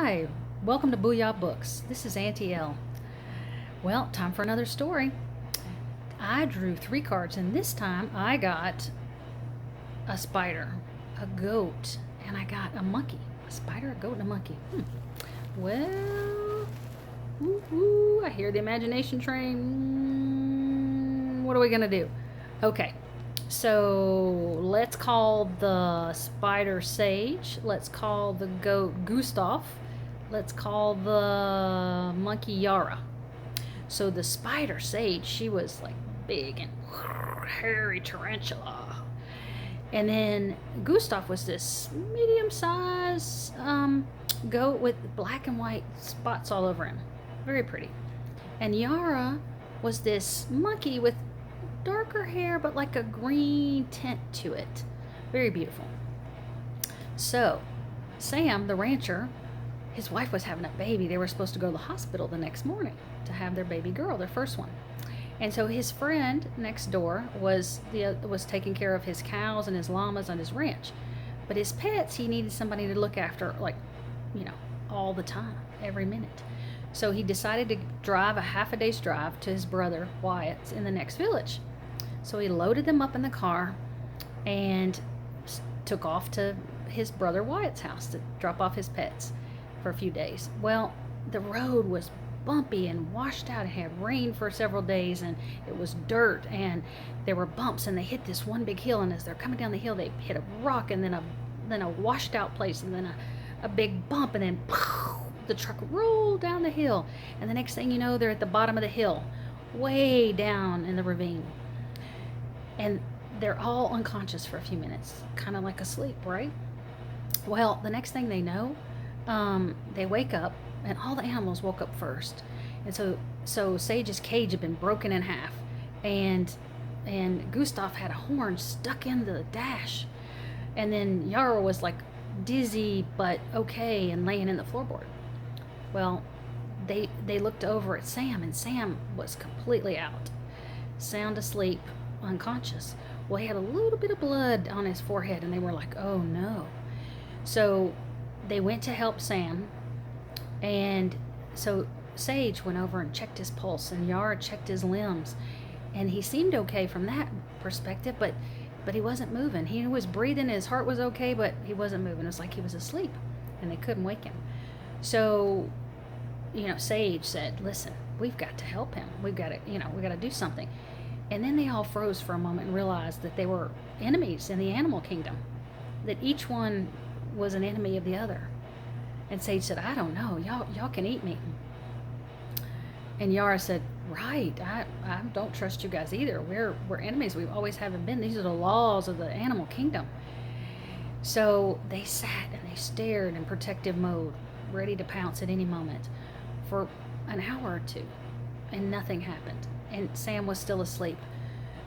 Hi, welcome to Booyah Books. This is Auntie L. Well, time for another story. I drew 3 cards, and this time I got a spider, a goat, and I got a monkey. A spider, a goat, and a monkey. Well, I hear the imagination train. What are we gonna do? Okay, so let's call the spider Sage. Let's call the goat Gustav. Let's call the monkey Yara. So the spider Sage, she was like big and hairy tarantula. And then Gustav was this medium-sized goat with black and white spots all over him. Very pretty. And Yara was this monkey with darker hair but like a green tint to it. Very beautiful. So Sam, the rancher, his wife was having a baby. They were supposed to go to the hospital the next morning to have their baby girl, their first one. And so his friend next door was taking care of his cows and his llamas on his ranch. But his pets, he needed somebody to look after, like, all the time, every minute. So he decided to drive a half a day's drive to his brother Wyatt's in the next village. So he loaded them up in the car and took off to his brother Wyatt's house to drop off his pets for a few days. Well, the road was bumpy and washed out. It had rained for several days, and it was dirt, and there were bumps, and they hit this one big hill, and as they're coming down the hill, they hit a rock, and then a washed out place, and then a big bump, and then the truck rolled down the hill, and the next thing you know, they're at the bottom of the hill, way down in the ravine, and they're all unconscious for a few minutes, kind of like asleep, right? Well, the next thing they know, they wake up, and all the animals woke up first. And so Sage's cage had been broken in half, and Gustav had a horn stuck in the dash, and then Yara was like dizzy but okay and laying in the floorboard. Well, they looked over at Sam, and Sam was completely out, sound asleep, unconscious. Well, he had a little bit of blood on his forehead, and they were like, oh no. So they went to help Sam, and so Sage went over and checked his pulse, and Yara checked his limbs, and he seemed okay from that perspective, but he wasn't moving. He was breathing, his heart was okay, but he wasn't moving. It was like he was asleep, and they couldn't wake him. So, Sage said, listen, we've got to help him. We've got to, we got to do something. And then they all froze for a moment and realized that they were enemies in the animal kingdom, that each one was an enemy of the other. And Sage said, I don't know, y'all can eat me. And Yara said, right, I don't trust you guys either. We're enemies. We always haven't been. These are the laws of the animal kingdom. So they sat and they stared in protective mode, ready to pounce at any moment for an hour or two, and nothing happened. And Sam was still asleep.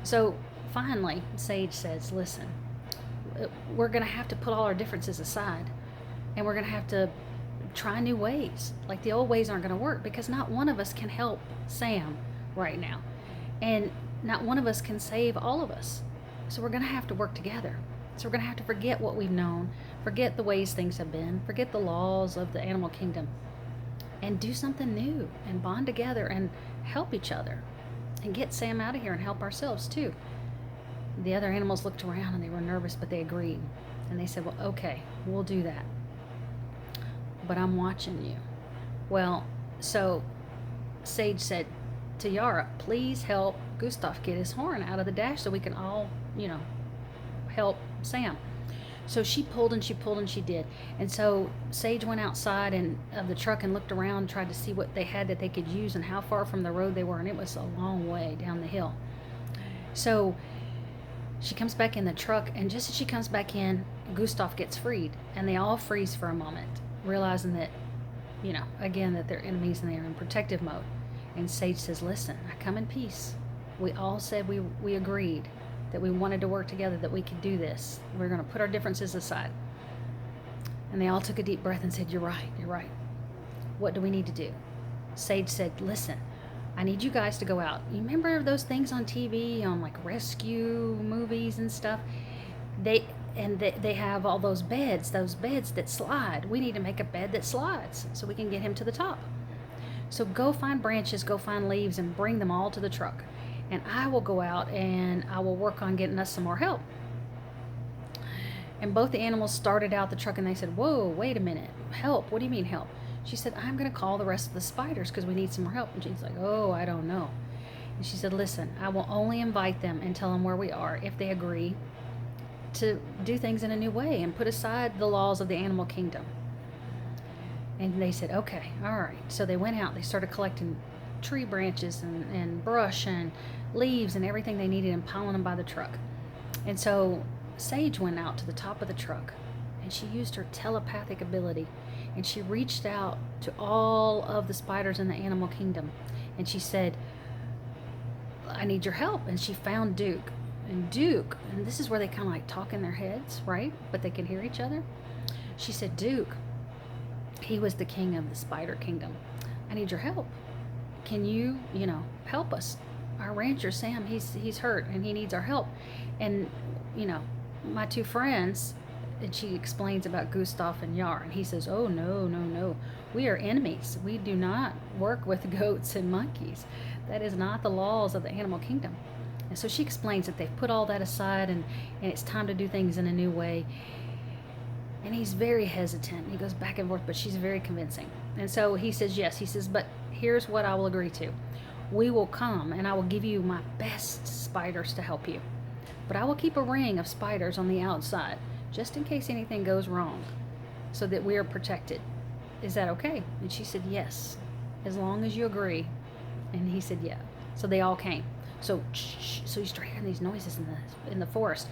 So finally, Sage says, listen, we're going to have to put all our differences aside, and we're going to have to try new ways. Like, the old ways aren't going to work, because not one of us can help Sam right now, and not one of us can save all of us. So we're going to have to work together. So we're going to have to forget what we've known, forget the ways things have been, forget the laws of the animal kingdom, and do something new, and bond together and help each other, and get Sam out of here and help ourselves too. The other animals looked around, and they were nervous, but they agreed. And they said, well, okay, we'll do that, but I'm watching you. Well, so Sage said to Yara, please help Gustav get his horn out of the dash so we can all, help Sam. So she pulled and she pulled and she did. And so Sage went outside of the truck and looked around and tried to see what they had that they could use and how far from the road they were. And it was a long way down the hill. So she comes back in the truck, and just as she comes back in, Gustav gets freed. And they all freeze for a moment, realizing that, again, that they're enemies and they're in protective mode. And Sage says, listen, I come in peace. We all said we agreed that we wanted to work together, that we could do this. We're going to put our differences aside. And they all took a deep breath and said, you're right. What do we need to do? Sage said, listen, I need you guys to go out. You remember those things on TV, on like rescue movies and stuff? and they have all those beds that slide. We need to make a bed that slides so we can get him to the top. So go find branches, go find leaves, and bring them all to the truck. And I will go out and I will work on getting us some more help. And both the animals started out the truck and they said, whoa, wait a minute. Help? What do you mean help? She said, I'm going to call the rest of the spiders because we need some more help. And she's like, oh, I don't know. And she said, listen, I will only invite them and tell them where we are if they agree to do things in a new way and put aside the laws of the animal kingdom. And they said, okay, all right. So they went out. They started collecting tree branches and brush and leaves and everything they needed and piling them by the truck. And so Sage went out to the top of the truck and she used her telepathic ability and she reached out to all of the spiders in the animal kingdom and she said, I need your help. And she found Duke. And Duke, and this is where they kind of like talk in their heads, right? But they can hear each other. She said, Duke, he was the king of the spider kingdom. I need your help. Can you, help us? Our rancher, Sam, he's hurt and he needs our help. And, my two friends, and she explains about Gustav and Yar, and he says, oh, no. We are enemies. We do not work with goats and monkeys. That is not the laws of the animal kingdom. And so she explains that they've put all that aside and it's time to do things in a new way. And he's very hesitant. He goes back and forth, but she's very convincing. And so he says, yes. He says, but here's what I will agree to. We will come and I will give you my best spiders to help you. But I will keep a ring of spiders on the outside, just in case anything goes wrong, so that we are protected. Is that okay? And she said, yes, as long as you agree. And he said, yeah. So they all came. So you start hearing these noises in the forest.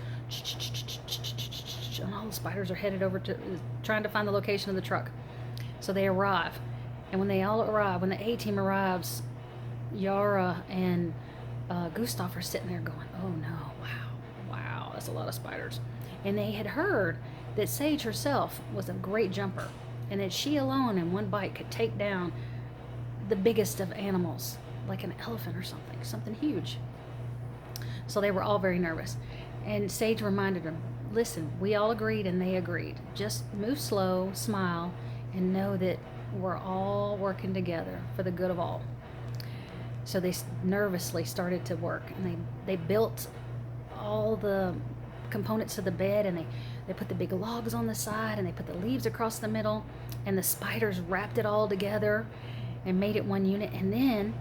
And all the spiders are headed over to trying to find the location of the truck. So they arrive. And when they all arrive, when the A-team arrives, Yara and Gustav are sitting there going, oh no, wow, that's a lot of spiders. And they had heard that Sage herself was a great jumper and that she alone in one bite could take down the biggest of animals, like an elephant or something huge. So they were all very nervous. And Sage reminded them, listen, we all agreed and they agreed. Just move slow, smile, and know that we're all working together for the good of all. So they nervously started to work, and they built all the components of the bed, and they put the big logs on the side, and they put the leaves across the middle, and the spiders wrapped it all together and made it one unit. And then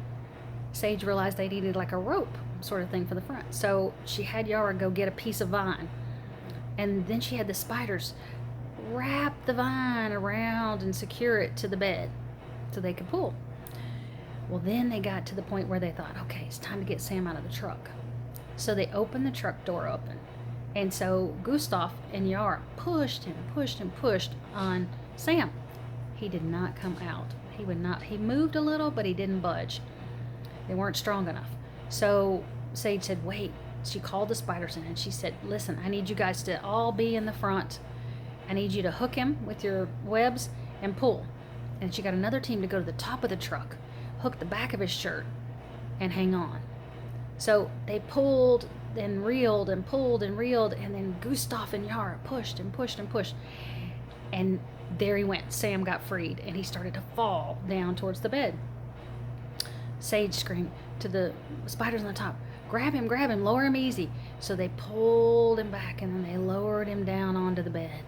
Sage realized they needed like a rope sort of thing for the front. So she had Yara go get a piece of vine, and then she had the spiders wrap the vine around and secure it to the bed so they could pull. Well, then they got to the point where they thought, okay, it's time to get Sam out of the truck. So they opened the truck door open. And so Gustav and Yara pushed on Sam. He did not come out. He would not. He moved a little, but he didn't budge. They weren't strong enough. So Sage said, wait. She called the spiders in and she said, listen, I need you guys to all be in the front. I need you to hook him with your webs and pull. And she got another team to go to the top of the truck, hook the back of his shirt, and hang on. So they pulled and reeled and pulled and reeled, and then Gustav and Yara pushed. And there he went. Sam got freed, and he started to fall down towards the bed. Sage screamed to the spiders on the top, grab him, lower him easy. So they pulled him back, and then they lowered him down onto the bed.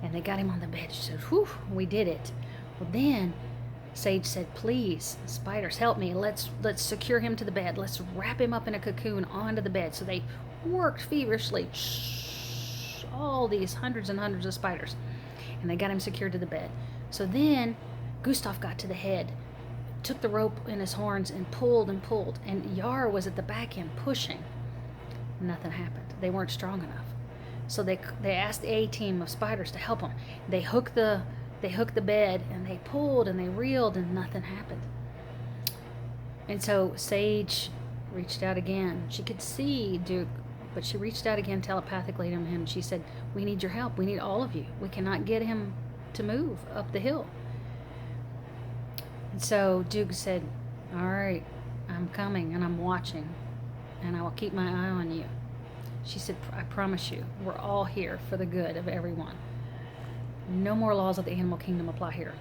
And they got him on the bed. She said, whew, we did it. Well, then Sage said, please, spiders, help me. Let's secure him to the bed. Let's wrap him up in a cocoon onto the bed. So they worked feverishly, all these hundreds and hundreds of spiders, and they got him secured to the bed. So then Gustav got to the head, took the rope in his horns and pulled, and Yara was at the back end pushing. Nothing happened. They weren't strong enough. So they asked the A-team of spiders to help them. They hooked the bed, and they pulled and they reeled, and nothing happened. And so Sage reached out again. She could see Duke, but she reached out again telepathically to him. She said, we need your help. We need all of you. We cannot get him to move up the hill. And so Duke said, all right, I'm coming and I'm watching, and I will keep my eye on you. She said, I promise you, we're all here for the good of everyone. No more laws of the animal kingdom apply here.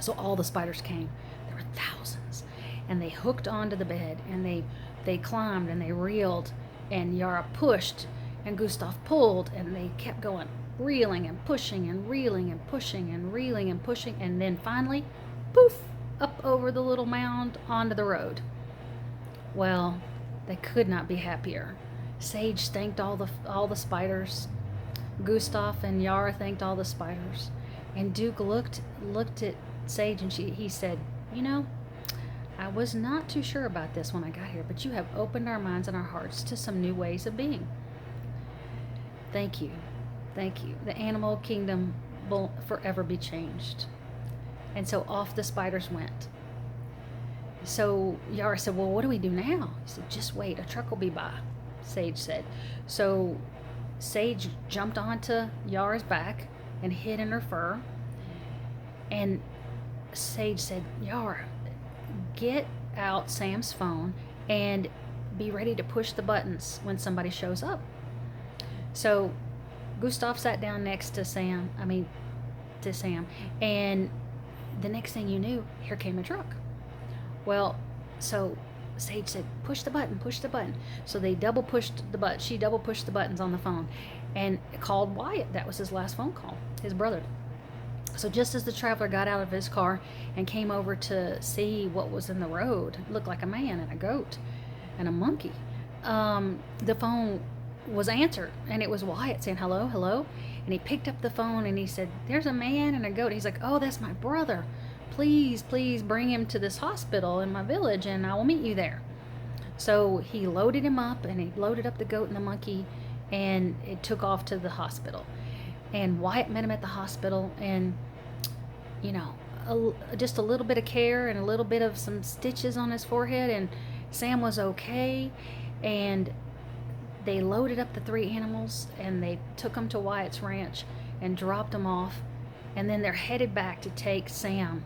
So all the spiders came. There were thousands. And they hooked onto the bed, and they climbed and they reeled, and Yara pushed and Gustav pulled, and they kept going, reeling and pushing and reeling and pushing and reeling and pushing, and then finally, poof, up over the little mound onto the road. Well, they could not be happier. Sage thanked all the spiders. Gustav and Yara thanked all the spiders. And Duke looked at Sage, and he said, "You know, I was not too sure about this when I got here, but you have opened our minds and our hearts to some new ways of being. Thank you. Thank you. The animal kingdom will forever be changed." And so off the spiders went. So Yara said, "Well, what do we do now?" He said, "Just wait. A truck will be by," Sage said. So Sage jumped onto Yara's back and hid in her fur. And Sage said, "Yara, get out Sam's phone and be ready to push the buttons when somebody shows up." So Gustav sat down next to Sam, and the next thing you knew, here came a truck. Well, so Sage said, push the button. So they double pushed the button. She double pushed the buttons on the phone and called Wyatt. That was his last phone call, his brother. So just as the traveler got out of his car and came over to see what was in the road, it looked like a man and a goat and a monkey. The phone was answered, and it was Wyatt saying, "Hello, hello." And he picked up the phone and he said, "There's a man and a goat." He's like, "Oh, that's my brother. Please bring him to this hospital in my village and I will meet you there." So he loaded him up, and he loaded up the goat and the monkey, and it took off to the hospital. And Wyatt met him at the hospital, and just a little bit of care and a little bit of some stitches on his forehead, and Sam was okay. And they loaded up the 3 animals, and they took them to Wyatt's ranch and dropped them off. And then they're headed back to take Sam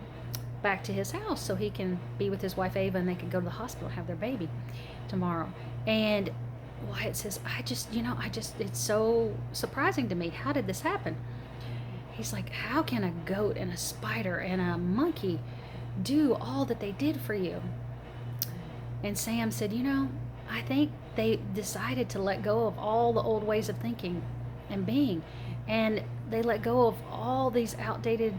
back to his house so he can be with his wife Ava, and they can go to the hospital and have their baby tomorrow. And Wyatt says, it's so surprising to me. How did this happen? He's like, how can a goat and a spider and a monkey do all that they did for you? And Sam said, I think they decided to let go of all the old ways of thinking and being. And they let go of all these outdated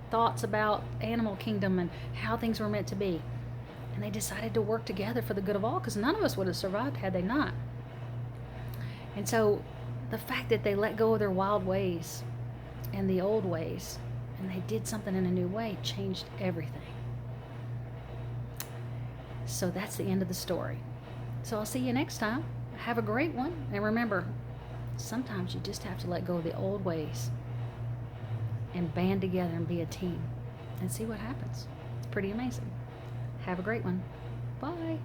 thoughts about animal kingdom and how things were meant to be. And they decided to work together for the good of all, because none of us would have survived had they not. And so the fact that they let go of their wild ways and the old ways, and they did something in a new way, changed everything. So that's the end of the story. So I'll see you next time. Have a great one. And remember, sometimes you just have to let go of the old ways and band together and be a team and see what happens. It's pretty amazing. Have a great one. Bye.